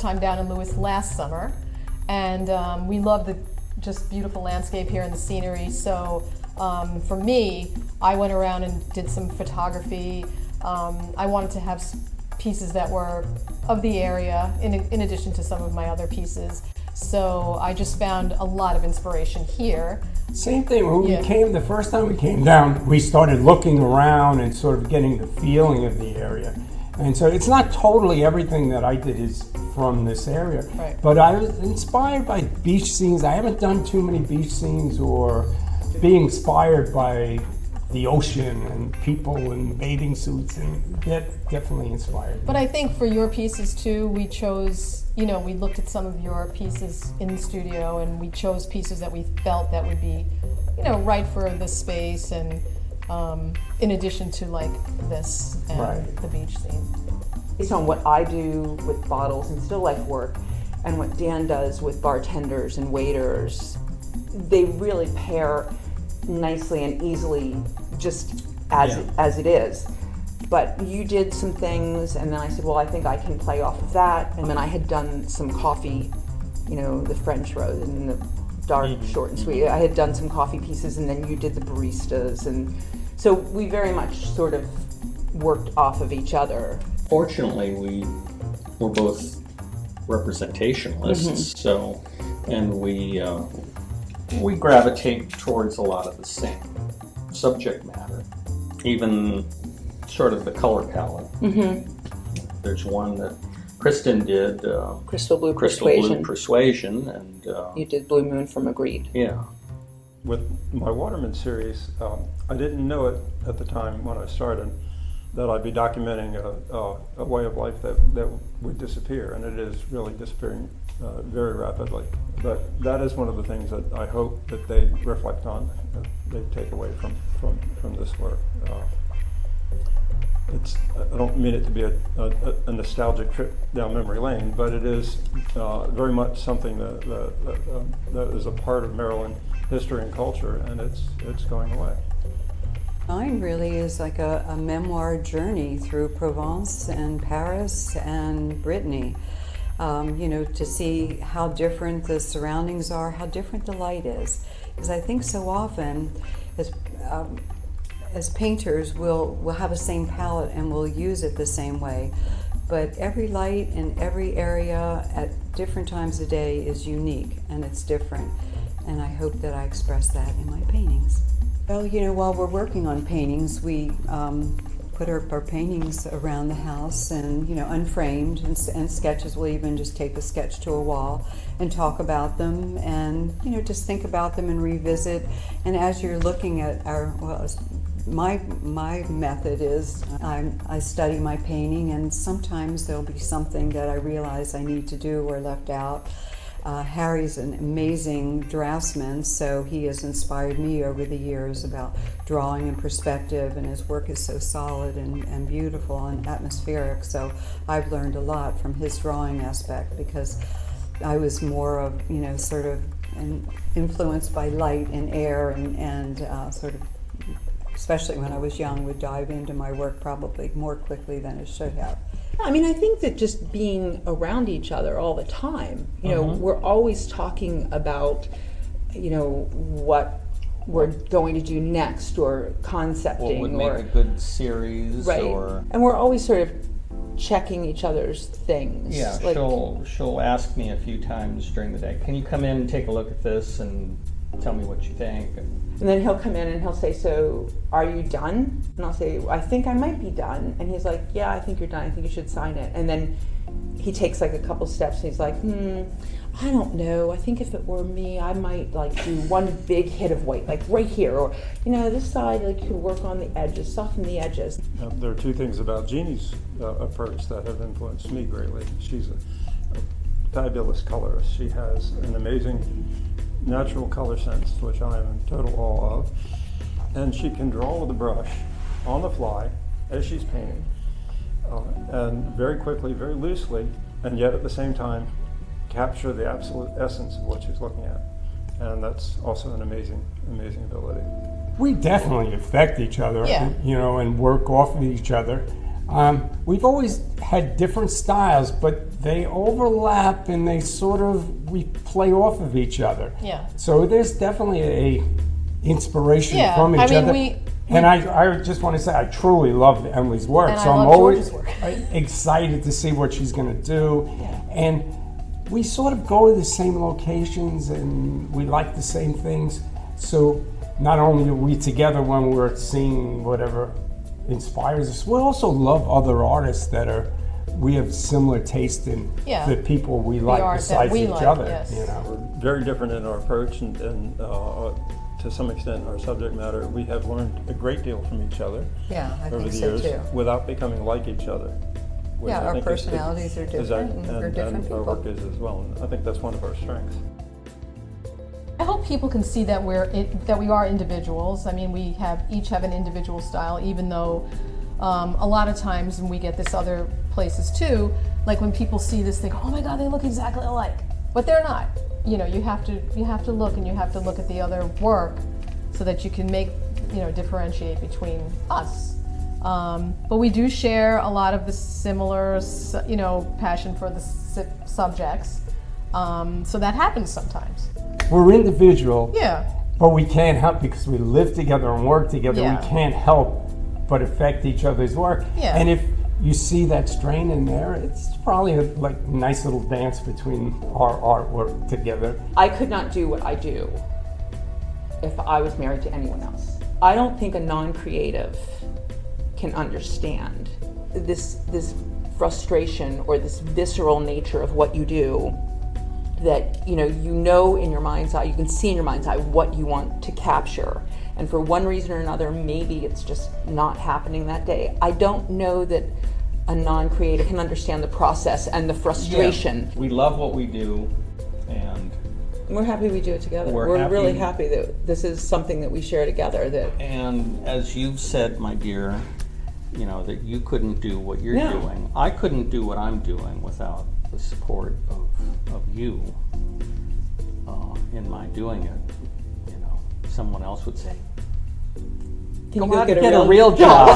time down in Lewis last summer, and we love the just beautiful landscape here and the scenery. So for me, I went around and did some photography. I wanted to have pieces that were of the area in addition to some of my other pieces. So I just found a lot of inspiration here. Same thing, when we came, the first time we came down, we started looking around and sort of getting the feeling of the area. And so it's not totally everything that I did is from this area, right. But I was inspired by beach scenes. I haven't done too many beach scenes, or being inspired by the ocean and people in bathing suits, and that definitely inspired me. But I think for your pieces too, we chose, we looked at some of your pieces in the studio, and we chose pieces that we felt that would be, right for this space, and in addition to like this and right. the beach scene. Based on what I do with bottles and still life work, and what Dan does with bartenders and waiters, they really pair nicely and easily, just as it is. But you did some things, and then I said, well, I think I can play off of that. And then I had done some coffee, the French rose and the dark, short and sweet. I had done some coffee pieces, and then you did the baristas, and so we very much sort of worked off of each other. Fortunately, we were both representationalists, so, and we gravitate towards a lot of the same subject matter, even sort of the color palette. There's one that Kristin did, Crystal Blue Persuasion, and you did Blue Moon from Agreed. Yeah. With my Waterman series, I didn't know it at the time when I started that I'd be documenting a way of life that would disappear, and it is really disappearing very rapidly. But that is one of the things that I hope that they reflect on, that they take away from this work. I don't mean it to be a nostalgic trip down memory lane, but it is very much something that is a part of Maryland history and culture, and it's going away. Mine really is like a memoir journey through Provence and Paris and Brittany. To see how different the surroundings are, how different the light is. Because I think so often, as painters, we'll have the same palette and we'll use it the same way. But every light in every area at different times of day is unique, and it's different. And I hope that I express that in my paintings. Well, while we're working on paintings, we put our paintings around the house, and unframed, and sketches. We'll even just take a sketch to a wall and talk about them, and just think about them and revisit. And as you're looking at my method is I study my painting, and sometimes there'll be something that I realize I need to do or left out. Harry's an amazing draftsman, so he has inspired me over the years about drawing in perspective, and his work is so solid and beautiful and atmospheric. So I've learned a lot from his drawing aspect, because I was more of, sort of influenced by light and air, and sort of, especially when I was young, would dive into my work probably more quickly than it should have. I mean, I think that just being around each other all the time, we're always talking about, what we're going to do next, or concepting, what would make a good series, right. Or and we're always sort of checking each other's things. Yeah, she'll ask me a few times during the day, can you come in and take a look at this and tell me what you think? And then he'll come in and he'll say, so are you done? And I'll say, I think I might be done. And he's like, yeah, I think you're done. I think you should sign it. And then he takes like a couple steps, and he's like, I don't know. I think if it were me, I might like do one big hit of white, like right here, or this side, like you could work on the edges, soften the edges. There are two things about Jeannie's approach that have influenced me greatly. She's a fabulous colorist. She has an amazing natural color sense, which I am in total awe of, and she can draw with a brush on the fly as she's painting, and very quickly, very loosely, and yet at the same time capture the absolute essence of what she's looking at. And that's also an amazing ability. We definitely affect each other, Yeah. and work off of each other. We've always had different styles, but they overlap and we play off of each other. Yeah. So there's definitely a inspiration Yeah, from each I mean, other. And I just want to say I truly love Emily's work. And so I I'm love always George's work. excited to see what she's going to do. Yeah. And we sort of go to the same locations and we like the same things. So not only are we together when we're seeing whatever inspires us, we also love other artists we have similar taste in Yeah. the people we like art that besides we each like, other. yes. You know. We're very different in our approach and to some extent our subject matter. We have learned a great deal from each other Yeah, I over think the so years too. without becoming like each other. which Yeah, I our think personalities are different, and we're different our work people. is as well. And I think that's one of our strengths. I hope people can see that that we are individuals. I mean, we each have an individual style, even though a lot of times when we get this other places too, like when people see this, they go, "Oh my God, they look exactly alike," but they're not. You know, you have to look, and you have to look at the other work so that you can differentiate between us. But we do share a lot of the similar, passion for the subjects. So that happens sometimes. We're individual, Yeah. but we can't help because we live together and work together. Yeah. We can't help but affect each other's work. Yeah. And if you see that strain in there, it's probably a nice little dance between our artwork together. I could not do what I do if I was married to anyone else. I don't think a non-creative can understand this frustration or this visceral nature of what you do, that you know in your mind's eye, you can see in your mind's eye what you want to capture, and for one reason or another, maybe it's just not happening that day. I don't know that a non-creative can understand the process and the frustration. We love what we do, and We're happy we do it together. We're happy. Really happy that this is something that we share together. as you've said, my dear, that you couldn't do what you're No. doing. I couldn't do what I'm doing without the support of you in my doing it. Someone else would say, Can "Go you go out get and a get real a real job."